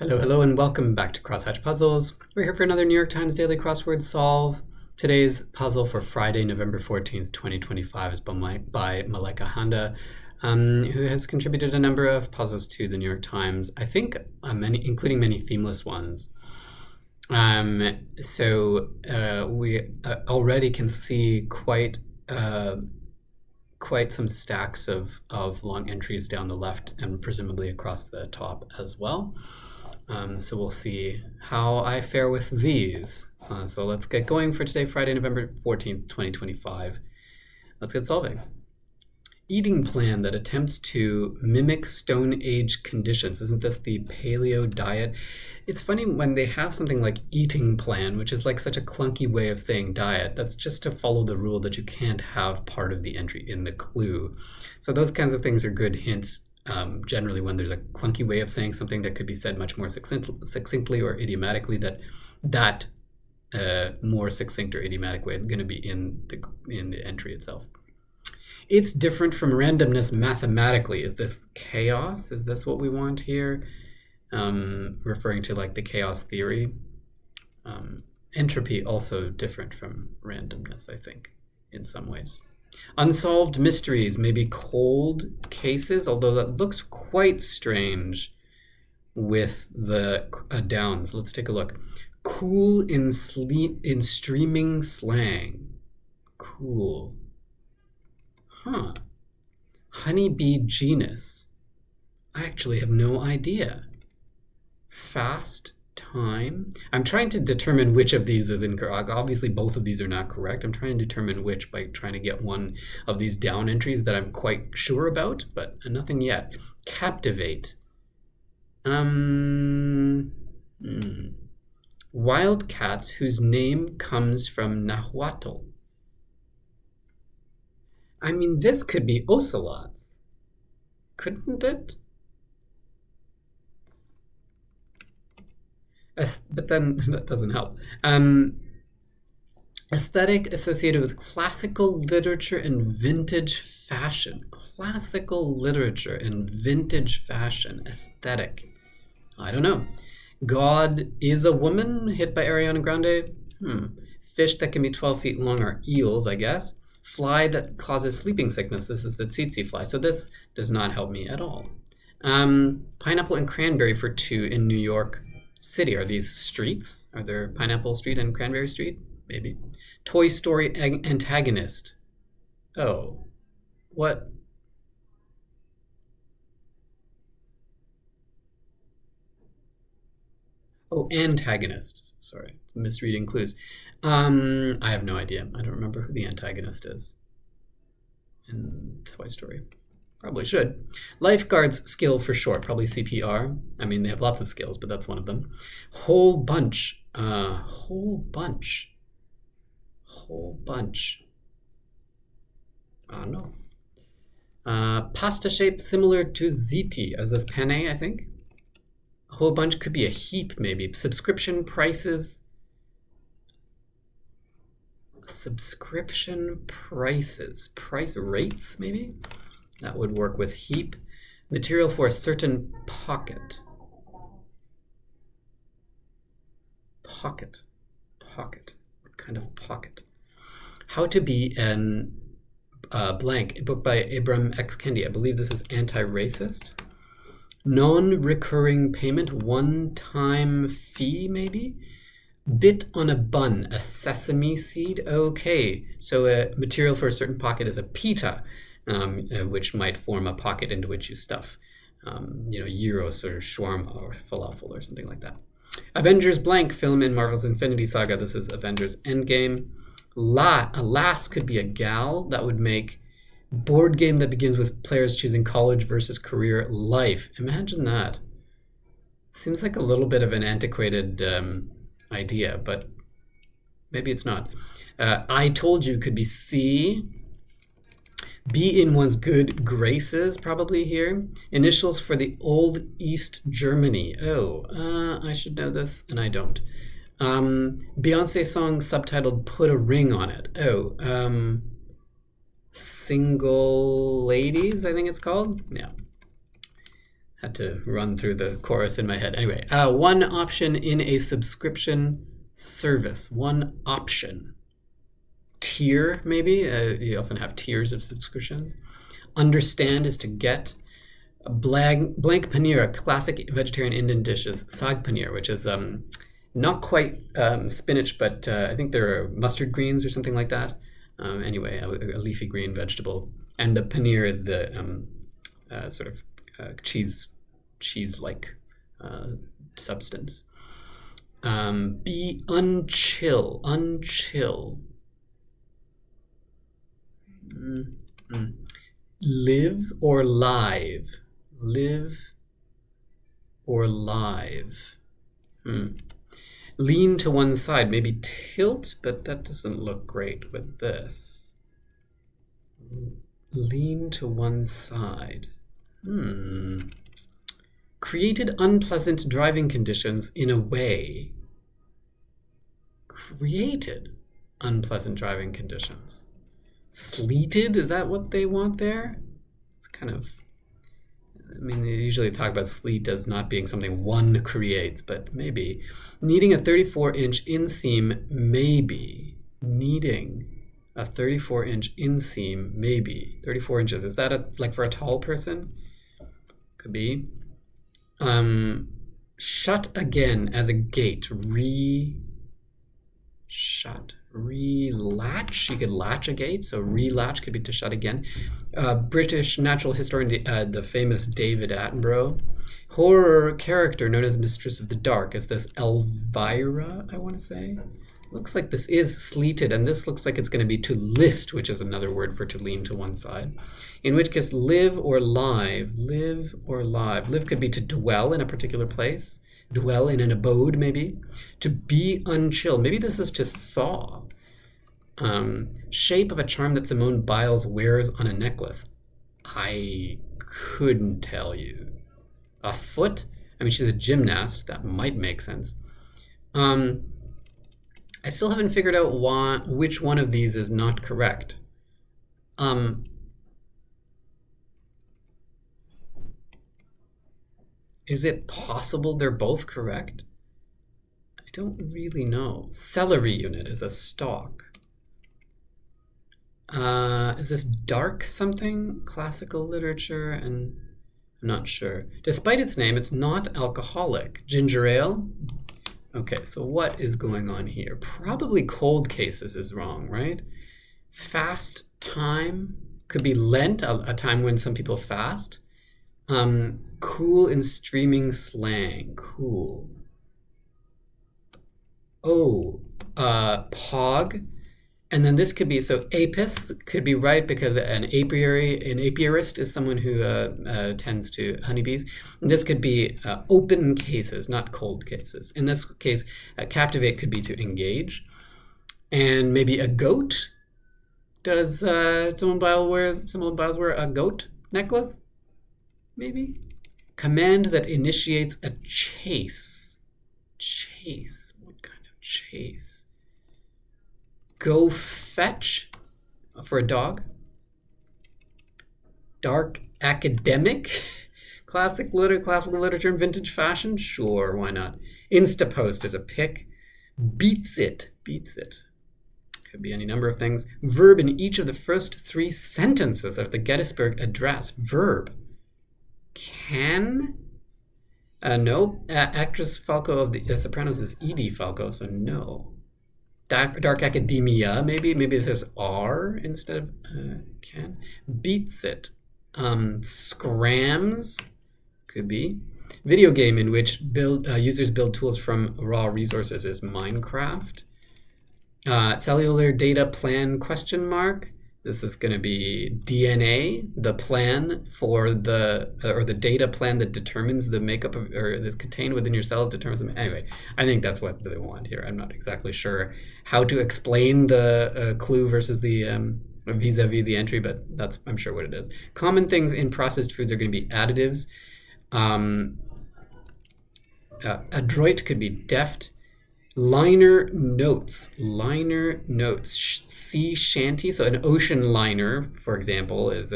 Hello, hello, and welcome back to Crosshatch Puzzles. We're here for another New York Times Daily Crossword Solve. Today's puzzle for Friday, November 14th, 2025 is by Malaika Handa, who has contributed a number of puzzles to the New York Times, I think including many themeless ones. We already can see quite some stacks of long entries down the left and presumably across the top as well. So we'll see how I fare with these. So let's get going for today, Friday, November 14th, 2025. Let's get solving. Eating plan that attempts to mimic Stone Age conditions. Isn't this the paleo diet? It's funny when they have something like eating plan, which is like such a clunky way of saying diet. That's just to follow the rule that you can't have part of the entry in the clue. So those kinds of things are good hints. Generally, when there's a clunky way of saying something that could be said much more succinctly or idiomatically, that more succinct or idiomatic way is going to be in the entry itself. It's different from randomness mathematically. Is this chaos? Is this what we want here? Referring to like the chaos theory. Entropy also different from randomness, I think, in some ways. Unsolved mysteries, maybe cold cases, although that looks quite strange with the downs. Let's take a look. Cool in streaming slang. Cool. Huh. Honeybee genus. I actually have no idea. Fast time. I'm trying to determine which of these is incorrect. Obviously, both of these are not correct. I'm trying to determine which by trying to get one of these down entries that I'm quite sure about, but nothing yet. Captivate. Wildcats whose name comes from Nahuatl. I mean, this could be ocelots, couldn't it? But then that doesn't help. Aesthetic associated with classical literature and vintage fashion. Classical literature and vintage fashion. Aesthetic. I don't know. God is a woman, hit by Ariana Grande. Fish that can be 12 feet long are eels, I guess. Fly that causes sleeping sickness. This is the tsetse fly. So this does not help me at all. Pineapple and cranberry for 2 in New York City. Are these streets? Are there Pineapple Street and Cranberry Street? Maybe. Toy Story antagonist. Oh. What? Oh, antagonist. Sorry. Misreading clues. I have no idea. I don't remember who the antagonist is in Toy Story. Probably should. Lifeguard's skill for short, probably CPR. I mean, they have lots of skills, but that's one of them. Whole bunch. Whole bunch. Whole bunch. I don't know. Pasta shape similar to ziti, as this penne, I think. A whole bunch could be a heap, maybe. Subscription prices. Subscription prices. Price rates, maybe? That would work with heap. Material for a certain pocket. Pocket. Pocket. What kind of pocket? How to be an blank. A book by Abram X. Kendi. I believe this is anti-racist. Non-recurring payment. One-time fee, maybe? Bit on a bun. A sesame seed. Okay. So a material for a certain pocket is a pita. Which might form a pocket into which you stuff, gyros or shawarma or falafel or something like that. Avengers blank film in Marvel's Infinity Saga. This is Avengers Endgame. Alas could be a gal. That would make board game that begins with players choosing college versus career life. Imagine that. Seems like a little bit of an antiquated idea, but maybe it's not. I told you could be C. Be in one's good graces, probably here. Initials for the Old East Germany. Oh, I should know this, and I don't. Beyonce song subtitled Put a Ring on It. Oh, Single Ladies, I think it's called. Yeah. Had to run through the chorus in my head. Anyway, one option in a subscription service. One option. Tier, maybe. You often have tiers of subscriptions. Understand is to get. Blank paneer, classic vegetarian Indian dishes. Saag paneer, which is not quite spinach, but I think they're mustard greens or something like that. Anyway, a leafy green vegetable. And the paneer is the sort of cheese-like substance. Be unchill. Live or live. Live or live. Lean to one side, maybe tilt, but that doesn't look great with this. Lean to one side. Created unpleasant driving conditions in a way. Created unpleasant driving conditions. Sleeted, is that what they want there? It's kind of, I mean, they usually talk about sleet as not being something one creates, but maybe. Needing a 34-inch inseam, maybe. Needing a 34-inch inseam, maybe. 34 inches, is that like for a tall person? Could be. Shut again as a gate. Shut. Relatch. You could latch a gate, so relatch could be to shut again. British natural historian, the famous David Attenborough. Horror character known as Mistress of the Dark. Is this Elvira, I want to say? Looks like this is sleeted, and this looks like it's going to be to list, which is another word for to lean to one side. In which case, live or live. Live or live. Live could be to dwell in a particular place. Dwell in an abode, maybe. To be unchill. Maybe this is to thaw. Shape of a charm that Simone Biles wears on a necklace. I couldn't tell you. A foot? I mean, she's a gymnast. That might make sense. I still haven't figured out which one of these is not correct. Is it possible they're both correct? I don't really know. Celery unit is a stalk. Is this dark something? Classical literature, and I'm not sure. Despite its name, it's not alcoholic. Ginger ale? Okay, so what is going on here? Probably cold cases is wrong, right? Fast time could be Lent, a time when some people fast. Cool in streaming slang. Cool. Oh, pog. And then this could be, so apis could be right because an apiarist is someone who tends to honeybees. And this could be open cases, not cold cases. In this case, captivate could be to engage. And maybe a goat. Does Simone Biles wear a goat necklace? Maybe. Command that initiates a chase. Chase. What kind of chase? Go fetch for a dog. Dark academic. Classical literature and vintage fashion. Sure, why not? Instapost is a pick. Beats it. Could be any number of things. Verb in each of the first 3 sentences of the Gettysburg Address. Verb. Can? No. Actress Falco of the Sopranos is Edie Falco, so no. Dark academia, maybe this is R instead of can. Beats it. Scrams, could be. Video game in which users build tools from raw resources is Minecraft. Cellular data plan ? This is going to be DNA, the plan for the data plan that determines the makeup of, or is contained within your cells determines them. Anyway, I think that's what they want here. I'm not exactly sure how to explain the clue versus the vis-a-vis the entry, but that's, I'm sure, what it is. Common things in processed foods are going to be additives. Adroit could be deft. Liner notes. Sea shanty. So an ocean liner, for example, is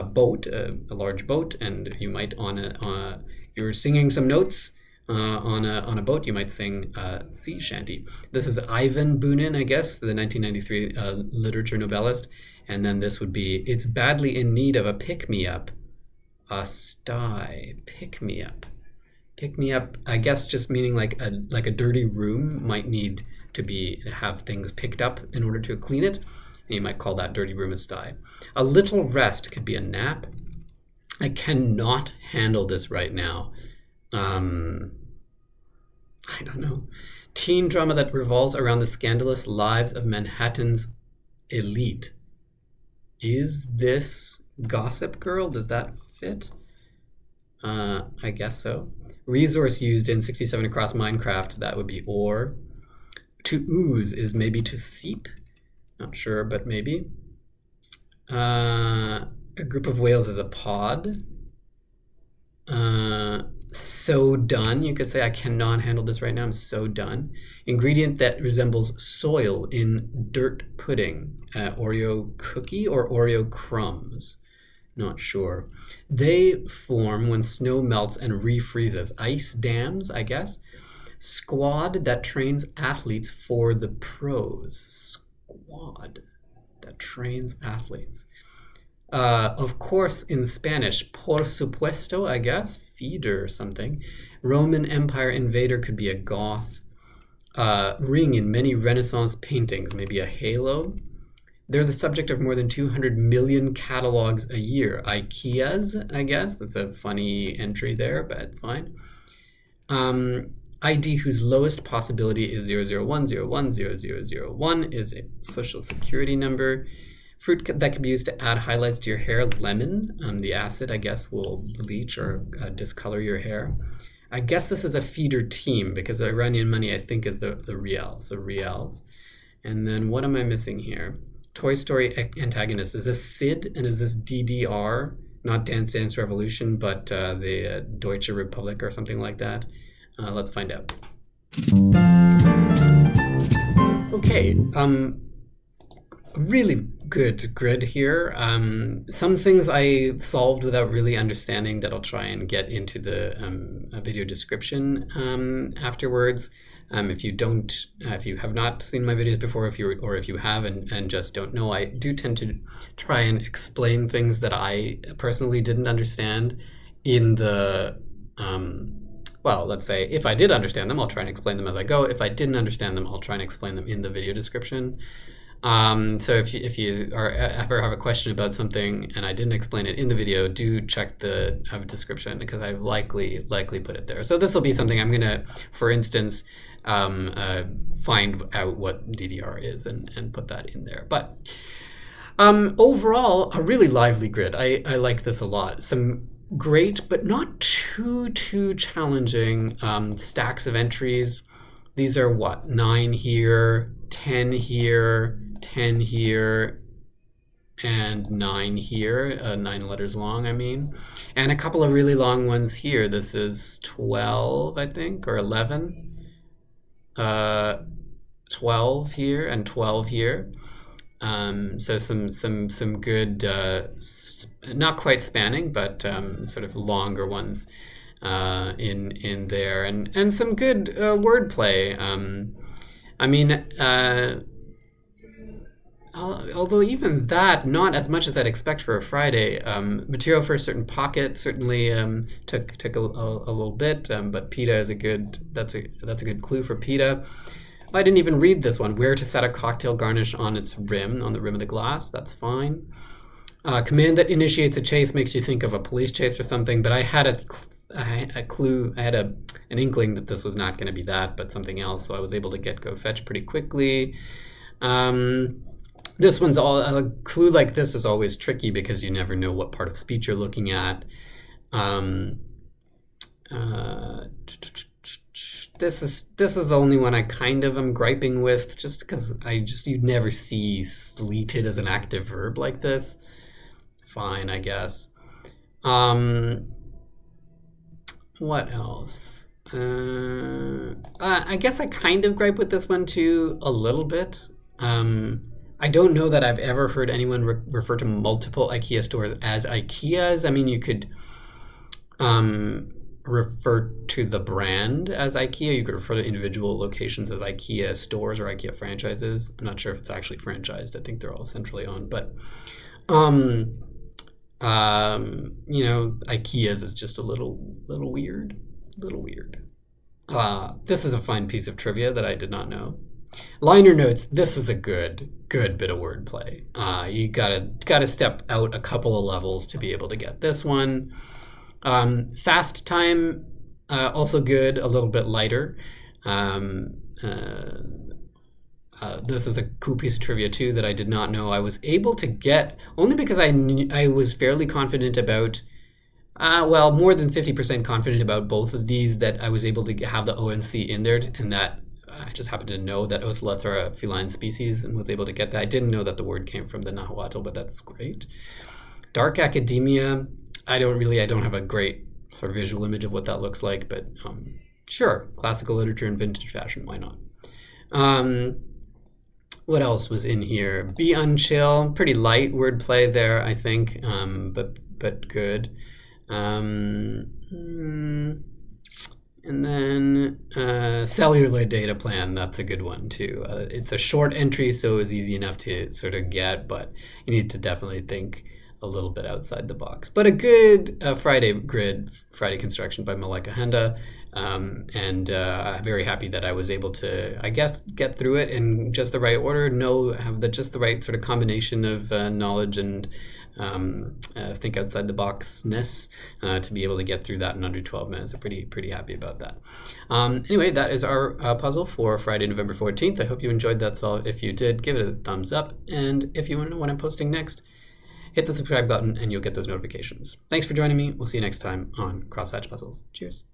boat, a large boat, and you might if you were singing some notes on a boat, you might sing sea shanty. This is Ivan Bunin, I guess, the 1993 literature Nobelist, and then this would be, it's badly in need of a pick-me-up, a sty, pick-me-up. Pick-me-up, I guess, just meaning like a dirty room might need to have things picked up in order to clean it. And you might call that dirty room a sty. A little rest could be a nap. I cannot handle this right now. I don't know. Teen drama that revolves around the scandalous lives of Manhattan's elite. Is this Gossip Girl? Does that fit? I guess so. Resource used in 67 across Minecraft, that would be ore. To ooze is maybe to seep. Not sure, but maybe. A group of whales is a pod. So done. You could say, I cannot handle this right now. I'm so done. Ingredient that resembles soil in dirt pudding. Oreo cookie or Oreo crumbs. Not sure. They form when snow melts and refreezes. Ice dams, I guess. Squad that trains athletes for the pros. Squad that trains athletes. Of course, in Spanish, por supuesto, I guess, feeder or something. Roman Empire invader could be a Goth. Ring in many Renaissance paintings, maybe a halo. They're the subject of more than 200 million catalogs a year. IKEA's, I guess. That's a funny entry there, but fine. ID whose lowest possibility is 001010001 is a social security number. Fruit that can be used to add highlights to your hair. Lemon, the acid, I guess, will bleach or discolor your hair. I guess this is a feeder team because Iranian money, I think, is the rial, so rials. And then what am I missing here? Toy Story antagonist. Is this Sid and is this DDR? Not Dance Dance Revolution, but the Deutsche Republik or something like that. Let's find out. Okay, really good grid here. Some things I solved without really understanding that I'll try and get into the video description afterwards. If you have not seen my videos before, if you have and just don't know, I do tend to try and explain things that I personally didn't understand in the well, let's say if I did understand them, I'll try and explain them as I go. If I didn't understand them, I'll try and explain them in the video description. So if you ever have a question about something and I didn't explain it in the video, do check the description because I've likely put it there. So this will be something I'm gonna, for instance, find out what DDR is and put that in there. But overall, a really lively grid. I like this a lot. Some great, but not too challenging stacks of entries. These are what? 9 here, 10 here, 10 here, and 9 here, 9 letters long, I mean. And a couple of really long ones here. This is 12, I think, or 11. 12 here and 12 here. So some good, not quite spanning, but sort of longer ones in there, and some good wordplay. I mean, although even that, not as much as I'd expect for a Friday. Material for a certain pocket certainly took a little bit, but pita is that's a good clue for pita. I didn't even read this one. Where to set a cocktail garnish on its rim, on the rim of the glass. That's fine. Command that initiates a chase makes you think of a police chase or something, but I had a clue, I had an inkling that this was not going to be that, but something else, so I was able to go fetch pretty quickly. This one's a clue like this is always tricky because you never know what part of speech you're looking at. This is the only one I kind of am griping with, just because you'd never see sleeted as an active verb like this. Fine, I guess. What else? I guess I kind of gripe with this one too a little bit. I I don't know that I've ever heard anyone refer to multiple IKEA stores as IKEAs. I mean, you could refer to the brand as IKEA. You could refer to individual locations as IKEA stores or IKEA franchises. I'm not sure if it's actually franchised. I think they're all centrally owned, but IKEAs is just a little weird. This is a fine piece of trivia that I did not know. Liner notes. This is a good bit of wordplay. You gotta step out a couple of levels to be able to get this one. Fast time, also good, a little bit lighter. This is a cool piece of trivia too that I did not know. I was able to get only because I was fairly confident about, more than 50% confident about both of these, that I was able to have the ONC in there, and that I just happened to know that ocelots are a feline species and was able to get that. I didn't know that the word came from the Nahuatl, but that's great. Dark academia. I don't have a great sort of visual image of what that looks like, but sure, classical literature in vintage fashion, why not? What else was in here? Be unchill, pretty light wordplay there, I think, but good. And then cellular data plan, that's a good one too. It's a short entry, so it was easy enough to sort of get, but you need to definitely think a little bit outside the box. But a good Friday construction by Malaika Handa. I'm very happy that I was able to, I guess, get through it in just the right order, have just the right sort of combination of knowledge and think outside the boxness to be able to get through that in under 12 minutes. I'm pretty happy about that. Anyway, that is our puzzle for Friday, November 14th. I hope you enjoyed that solve. If you did, give it a thumbs up. And if you want to know when I'm posting next, hit the subscribe button and you'll get those notifications. Thanks for joining me. We'll see you next time on Crosshatch Puzzles. Cheers.